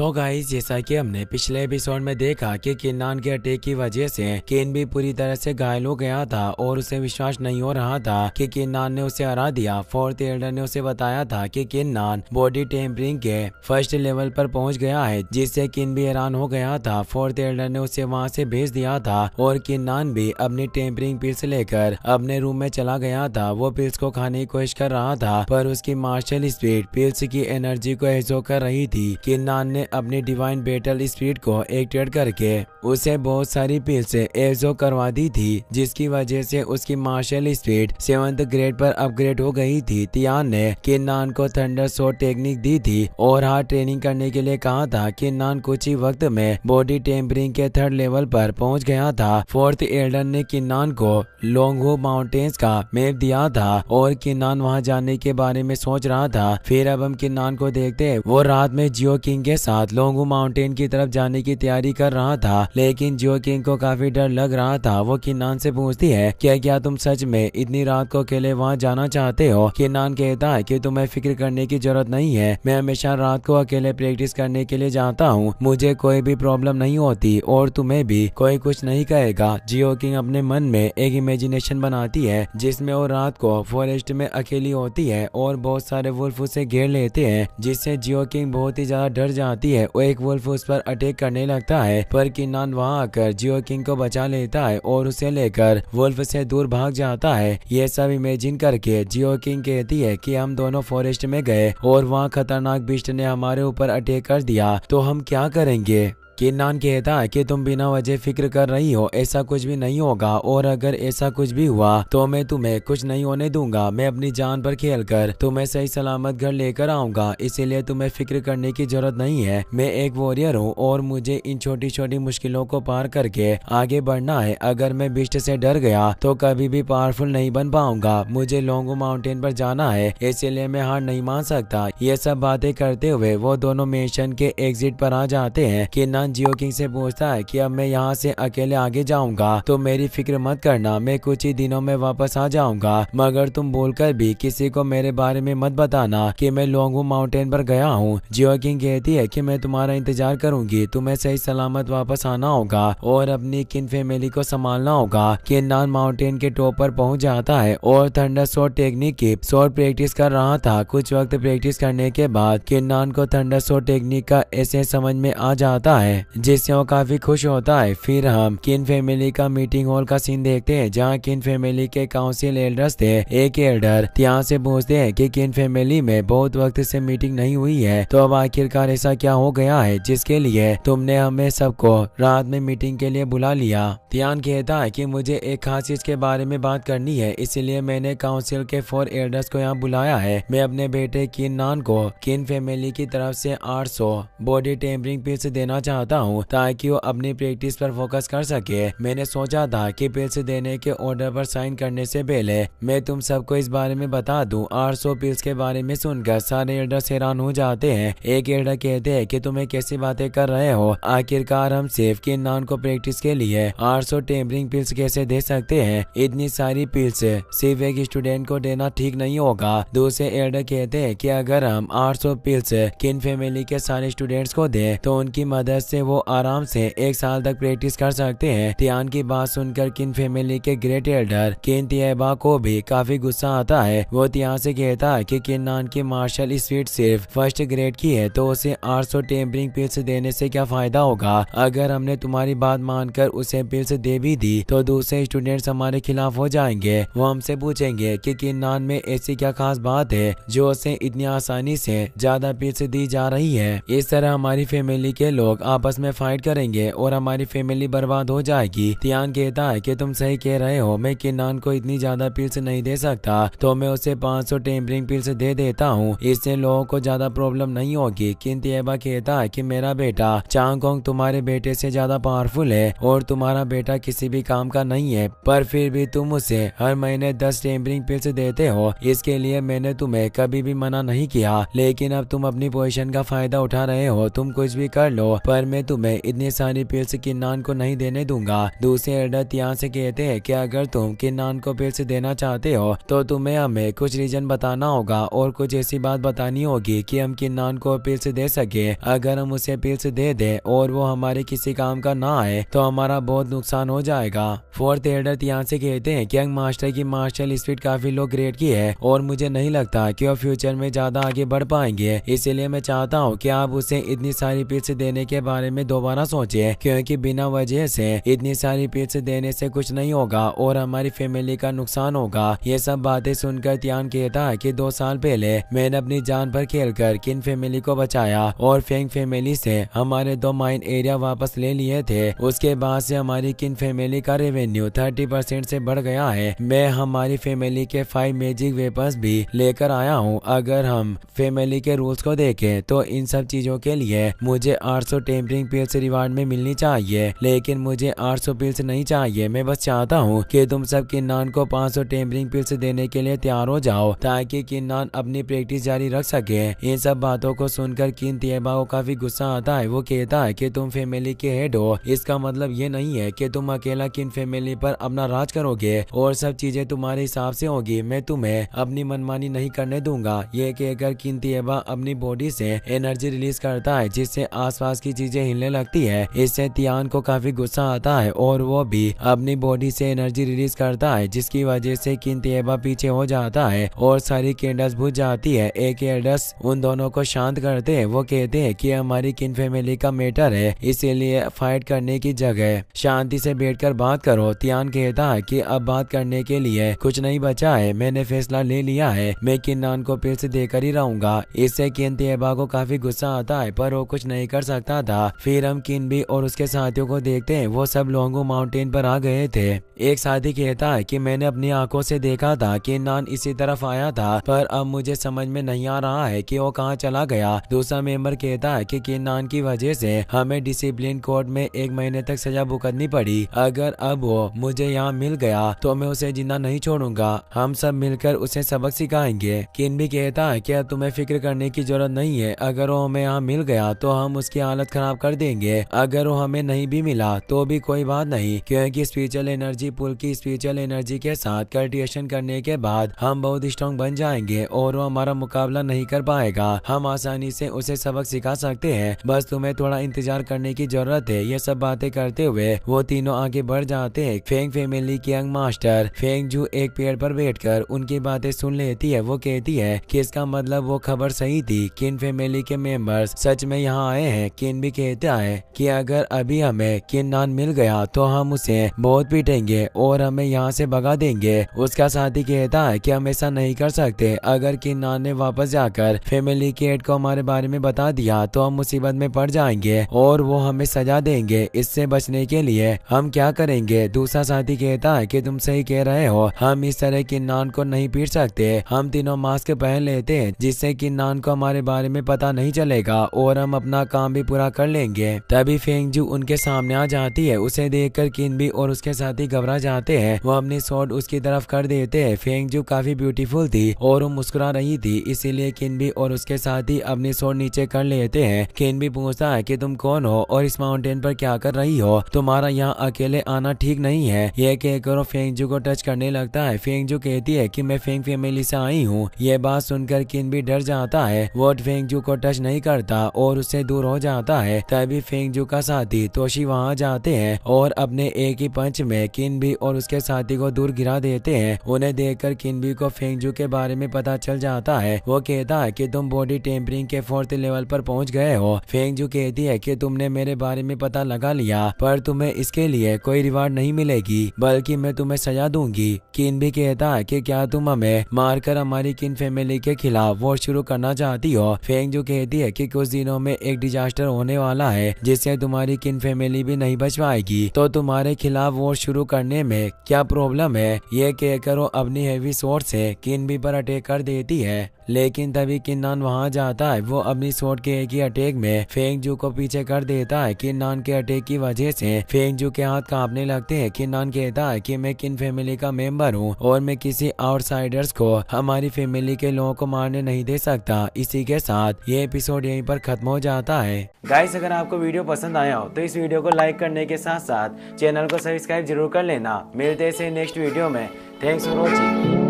So guys, जैसा कि हमने पिछले एपिसोड में देखा कि किन्नान के अटैक की वजह से केन भी पूरी तरह से घायल हो गया था और उसे विश्वास नहीं हो रहा था कि किन्नान ने उसे हरा दिया। फोर्थ एल्डर ने उसे बताया था कि किन्नान बॉडी टेम्परिंग के फर्स्ट लेवल पर पहुंच गया है, जिससे किन भी हैरान हो गया था। फोर्थ एल्डर ने उसे वहां से भेज दिया था और किन्नान भी अपनी टेम्परिंग पिल्स लेकर अपने रूम में चला गया था। वो पिल्स को खाने की कोशिश कर रहा था, पर उसकी मार्शल स्पीड पिल्स की एनर्जी को एब्जॉर्ब कर रही थी। किन्नान ने अपनी डिवाइन बैटल स्पीड को एक्टिवेट करके उसे बहुत सारी पिल्स एब्जॉर्ब करवा दी थी, जिसकी वजह से उसकी मार्शल स्पीड 7th ग्रेड पर अपग्रेड हो गई थी। तियान ने किन्नान को थंडर शॉट टेक्निक दी थी और हार्ड ट्रेनिंग करने के लिए कहा था। किन्नान कुछ ही वक्त में बॉडी टेम्परिंग के 3rd लेवल पर पहुंच गया था। फोर्थ एल्डर ने किन्नान को लोंगहू माउंटेन्स का मैप दिया था और किन्नान वहां जाने के बारे में सोच रहा था। फिर अब हम किन्नान को देखते हैं, वो रात में जियो किंग के साथ लोंगहू माउंटेन की तरफ जाने की तैयारी कर रहा था, लेकिन जियो किंग को काफी डर लग रहा था। वो किन्नान से पूछती है, क्या तुम सच में इतनी रात को अकेले वहां जाना चाहते हो? किन्नान कहता है कि तुम्हें फिक्र करने की जरूरत नहीं है, मैं हमेशा रात को अकेले प्रैक्टिस करने के लिए जाता हूँ, मुझे कोई भी प्रॉब्लम नहीं होती और तुम्हें भी कोई कुछ नहीं कहेगा। जियो किंग अपने मन में एक इमेजिनेशन बनाती है जिसमें वो रात को फॉरेस्ट में अकेली होती है और बहुत सारे वुल्फ उसे घेर लेते हैं, जिससे जियो किंग बहुत ही ज्यादा डर जाती है। वो एक वुल्फ उस पर अटैक करने लगता है, पर किन्नान वहां आकर जियो किंग को बचा लेता है और उसे लेकर वुल्फ से दूर भाग जाता है। ये सब इमेजिन करके जियो किंग कहती है कि हम दोनों फॉरेस्ट में गए और वहाँ खतरनाक बीस्ट ने हमारे ऊपर अटैक कर दिया, तो हम क्या करेंगे? किन्नान कहता है कि तुम बिना वजह फिक्र कर रही हो, ऐसा कुछ भी नहीं होगा और अगर ऐसा कुछ भी हुआ तो मैं तुम्हें कुछ नहीं होने दूंगा। मैं अपनी जान पर खेलकर तुम्हें सही सलामत घर लेकर आऊंगा, इसीलिए तुम्हें फिक्र करने की जरूरत नहीं है। मैं एक वॉरियर हूँ और मुझे इन छोटी छोटी मुश्किलों को पार करके आगे बढ़ना है। अगर मैं बिस्ट से डर गया तो कभी भी पावरफुल नहीं बन पाऊंगा। मुझे लोंगहू माउंटेन पर जाना है, इसीलिए मैं हार नहीं मान सकता। ये सब बातें करते हुए वो दोनों मिशन के एग्जिट पर आ जाते हैं। किन्नान जियो किंग से पूछता है कि अब मैं यहाँ से अकेले आगे जाऊंगा तो मेरी फिक्र मत करना, मैं कुछ ही दिनों में वापस आ जाऊंगा, मगर तुम बोलकर भी किसी को मेरे बारे में मत बताना कि मैं लोंगहू माउंटेन पर गया हूँ। जियो किंग कहती है कि मैं तुम्हारा इंतजार करूंगी, तुम्हें सही सलामत वापस आना होगा और अपनी किन फैमिली को संभालना होगा। किन्नान माउंटेन के टॉप पर पहुंच जाता है और थंडर शॉट टेक्निक की शॉट प्रैक्टिस कर रहा था। कुछ वक्त प्रैक्टिस करने के बाद किन्नान को थंडर शॉट टेक्निक का ऐसे समझ में आ जाता है जिससे वो काफी खुश होता है। फिर हम किन फैमिली का मीटिंग हॉल का सीन देखते हैं, जहाँ किन फैमिली के काउंसिल एल्डर्स थे। एक एल्डर तियान से पूछते हैं कि किन फैमिली में बहुत वक्त से मीटिंग नहीं हुई है, तो अब आखिरकार ऐसा क्या हो गया है जिसके लिए तुमने हमें सबको रात में मीटिंग के लिए बुला लिया? तियान कहता है कि मुझे एक खास चीज के बारे में बात करनी है, इसीलिए मैंने काउंसिल के 4 एल्डर्स को यहाँ बुलाया है। मैं अपने बेटे किन्नान को किन फैमिली की तरफ से 800 बॉडी टेम्परिंग पिल्स देना चाहता हूँ ताकि वो अपनी प्रैक्टिस पर फोकस कर सके। मैंने सोचा था कि पिल्स देने के ऑर्डर पर साइन करने से पहले मैं तुम सबको इस बारे में बता दूं। 800 पिल्स के बारे में सुनकर सारे एल्डर हैरान हो जाते हैं। एक एल्डर कहते हैं कि तुम्हें कैसी बातें कर रहे हो, आखिरकार हम सिर्फ किन्नान को प्रैक्टिस के लिए 800 टेम्परिंग पिल्स कैसे दे सकते हैं? इतनी सारी पिल्स सिर्फ एक स्टूडेंट को देना ठीक नहीं होगा। दूसरे एल्डर कहते हैं कि अगर हम 800 पिल्स किन फैमिली के सारे स्टूडेंट्स को दें तो उनकी मदद से वो आराम से 1 साल तक प्रैक्टिस कर सकते हैं। तियान की बात सुनकर किन फैमिली के ग्रेट एल्डर किन तिएबा को भी काफी गुस्सा आता है। वो तियान से कहता है कि किन्नान की मार्शल स्पीड सिर्फ 1st ग्रेड की है, तो उसे 800 टेम्परिंग पिल्स देने से क्या फायदा होगा? अगर हमने तुम्हारी बात मानकर उसे पिल्स दे भी दी तो दूसरे स्टूडेंट्स हमारे खिलाफ हो जाएंगे। वो हमसे पूछेंगे कि किन्नान में ऐसी क्या खास बात है जो उसे इतनी आसानी से ज्यादा पिल्स दी जा रही है। इस तरह हमारी फैमिली के लोग आपस में फाइट करेंगे और हमारी फैमिली बर्बाद हो जाएगी। तियान कहता है कि तुम सही कह रहे हो, मैं किन्नान को इतनी ज्यादा पिल्स नहीं दे सकता, तो मैं उसे 500 टेम्परिंग पिल्स दे देता हूँ, इससे लोगों को ज्यादा प्रॉब्लम नहीं होगी। किन तिएबा कहता है कि मेरा बेटा चांगकोंग तुम्हारे बेटे से ज्यादा पावरफुल है और तुम्हारा बेटा किसी भी काम का नहीं है, पर फिर भी तुम उसे हर महीने 10 टेम्परिंग पिल्स देते हो। इसके लिए मैंने तुम्हें कभी भी मना नहीं किया, लेकिन अब तुम अपनी पोजीशन का फायदा उठा रहे हो। तुम कुछ भी कर लो पर मैं तुम्हें इतनी सारी पिल्स किन्नान को नहीं देने दूंगा। दूसरे एल्डर तियान से कहते हैं कि अगर तुम किन्नान को पिल्स देना चाहते हो तो तुम्हें हमें कुछ रीजन बताना होगा और कुछ ऐसी बात बतानी होगी कि हम किन्नान को पिल्स दे सके। अगर हम उसे पिल्स दे दे और वो हमारे किसी काम का ना आए तो हमारा बहुत नुकसान हो जाएगा। फोर्थ एल्डर तियान से कहते हैं कि यंग मास्टर की मार्शल स्पीड काफी लो ग्रेड की है और मुझे नहीं लगता कि वो फ्यूचर में ज्यादा आगे बढ़ पाएंगे, इसीलिए मैं चाहता हूँ कि आप उसे इतनी सारी पिल्स देने के बारे में दोबारा सोचें, क्योंकि बिना वजह से इतनी सारी पिल्स देने से कुछ नहीं होगा और हमारी फैमिली का नुकसान होगा। ये सब बातें सुनकर तियान कहता है कि 2 साल पहले मैंने अपनी जान पर खेलकर किन फैमिली को बचाया और फेंग फैमिली से हमारे 2 माइन एरिया वापस ले लिए थे। उसके बाद से हमारी किन फैमिली का रेवेन्यू 30% से बढ़ गया है। मैं हमारी फैमिली के 5 मैजिक वेपन्स भी लेकर आया हूँ। अगर हम फैमिली के रूल्स को देखें तो इन सब चीजों के लिए मुझे 800 टेम्परिंग पिल्स रिवार्ड में मिलनी चाहिए, लेकिन मुझे 800 पिल्स नहीं चाहिए। मैं बस चाहता हूँ कि तुम सब किन्नान को 500 टेम्परिंग पिल्स देने के लिए तैयार हो जाओ ताकि किन्नान अपनी प्रैक्टिस जारी रख सके। इन सब बातों को सुनकर किन तिएबा को काफी गुस्सा आता है। वो कहता है कि तुम फैमिली के हेड हो, इसका मतलब ये नहीं है कि तुम अकेला किन फैमिली पर अपना राज करोगे और सब चीजें तुम्हारे हिसाब से होगी। मैं तुम्हें अपनी मनमानी नहीं करने दूंगा। ये कहकर किन तिएबा अपनी बॉडी से एनर्जी रिलीज करता है जिससे आसपास की चीजें हिलने लगती है। इससे तियान को काफी गुस्सा आता है और वो भी अपनी बॉडी से एनर्जी रिलीज करता है, जिसकी वजह से किन तिएबा पीछे हो जाता है और सारी कैंडल्स बुझ जाती है। एक एल्डर्स उन दोनों को शांत करते हैं। वो कहते हैं कि हमारी किन फैमिली का मैटर है, इसीलिए फाइट करने की जगह शांति से बैठकर बात करो। तियान कहता है कि अब बात करने के लिए कुछ नहीं बचा है, मैंने फैसला ले लिया है, मैं किन्नान को पिल्स देकर ही रहूंगा। इससे किन तिएबा को काफी गुस्सा आता है पर वो कुछ नहीं कर सकता था। फिर हम किनबी और उसके साथियों को देखते हैं। वो सब लोंगो माउंटेन पर आ गए थे। एक साथी कहता है कि मैंने अपनी आंखों से देखा था कि किन्नान इसी तरफ आया था, पर अब मुझे समझ में नहीं आ रहा है कि वो कहाँ चला गया। दूसरा मेंबर कहता है कि किन्नान की वजह से हमें डिसिप्लिन कोर्ट में 1 महीने तक सजा भुगतनी पड़ी। अगर अब वो मुझे यहाँ मिल गया तो मैं उसे जिंदा नहीं छोड़ूंगा। हम सब मिलकर उसे सबक सिखाएंगे। किनबी कहता है कि तुम्हें फिक्र करने की जरूरत नहीं है, अगर वो हमें यहाँ मिल गया तो हम उसकी हालत खराब कर देंगे। अगर वो हमें नहीं भी मिला तो भी कोई बात नहीं, क्योंकि स्पिरिचुअल एनर्जी पुल की स्पिरिचुअल एनर्जी के साथ कल्टिवेशन करने के बाद हम बहुत स्ट्रॉन्ग बन जाएंगे और वो हमारा मुकाबला नहीं कर पाएगा। हम आसानी से उसे सबक सिखा सकते हैं, बस तुम्हें थोड़ा इंतजार करने की जरूरत है। ये सब बातें करते हुए वो तीनों आगे बढ़ जाते हैं। फेंग फैमिली की यंग मास्टर फेंग जू एक पेड़ पर बैठकर उनकी बातें सुन लेती है। वो कहती है कि इसका मतलब वो खबर सही थी, किन फैमिली के मेंबर्स सच में यहाँ आए हैं। किन भी कहता है कि अगर अभी हमें किन्नान मिल गया तो हम उसे बहुत पीटेंगे और हमें यहाँ से भगा देंगे। उसका साथी कहता है कि हम ऐसा नहीं कर सकते, अगर किन्नान ने वापस जाकर फैमिली के हेड को हमारे बारे में बता दिया तो हम मुसीबत में पड़ जाएंगे और वो हमें सजा देंगे। इससे बचने के लिए हम क्या करेंगे? दूसरा साथी कहता है कि तुम सही कह रहे हो, हम इस तरह किन्नान को नहीं पीट सकते। हम तीनों मास्क पहन लेते हैं जिससे किन्नान को हमारे बारे में पता नहीं चलेगा और हम अपना काम भी पूरा कर लेंगे। तभी फेंगजू उनके सामने आ जाती है। उसे देखकर किनबी और उसके साथी घबरा जाते हैं। वो अपनी स्वॉर्ड उसकी तरफ कर देते हैं। फेंगजू काफी ब्यूटीफुल थी और वो मुस्कुरा रही थी, इसीलिए किनबी और उसके साथी अपनी स्वॉर्ड नीचे कर लेते हैं। किनबी पूछता है कि तुम कौन हो और इस माउंटेन पर क्या कर रही हो? तुम्हारा यहाँ अकेले आना ठीक नहीं है। यह कहकर वो फेंगजू को टच करने लगता है। फेंगजू कहती है कि मैं फेंग फैमिली से आई हूँ। ये बात सुनकर किनबी डर जाता है। वो फेंगजू को टच नहीं करता और उससे दूर हो जाता है। तभी फेंगजू का साथी तोशी वहाँ जाते हैं और अपने एक ही पंच में किनबी और उसके साथी को दूर गिरा देते हैं। उन्हें देखकर किनबी को फेंगजू के बारे में पता चल जाता है। वो कहता है कि तुम बॉडी टेम्परिंग के 4th लेवल पर पहुंच गए हो। फेंगजू कहती है कि तुमने मेरे बारे में पता लगा लिया, पर तुम्हें इसके लिए कोई रिवार्ड नहीं मिलेगी, बल्कि मैं तुम्हें सजा दूंगी। किनबी कहता है कि क्या तुम हमें मारकर हमारी किन फैमिली के खिलाफ वोट शुरू करना चाहती हो? फेंगजू कहती है कि कुछ दिनों में एक डिजास्टर होने वाला है जिससे तुम्हारी किन फैमिली भी नहीं बच पाएगी, तो तुम्हारे खिलाफ वोट शुरू करने में क्या प्रॉब्लम है? ये कहकर वो अपनी हेवी स्वॉर्ड से किनबी पर अटैक कर देती है, लेकिन तभी किन्नान वहां जाता है। वो अपनी स्वॉर्ड के एक ही अटैक में फेंगजू को पीछे कर देता है। किन्नान के अटैक की वजह से फेंगजू के हाथ कांपने लगते हैं। किन्नान कहता है कि मैं किन फैमिली का मेंबर हूँ और मैं किसी आउटसाइडर्स को हमारी फैमिली के लोगों को मारने नहीं दे सकता। इसी के साथ ये एपिसोड यहीं पर खत्म हो जाता है। गाइस, अगर आपको वीडियो पसंद आया हो तो इस वीडियो को लाइक करने के साथ साथ चैनल को सब्सक्राइब जरूर कर लेना। मिलते हैं नेक्स्ट वीडियो में। Thanks for watching.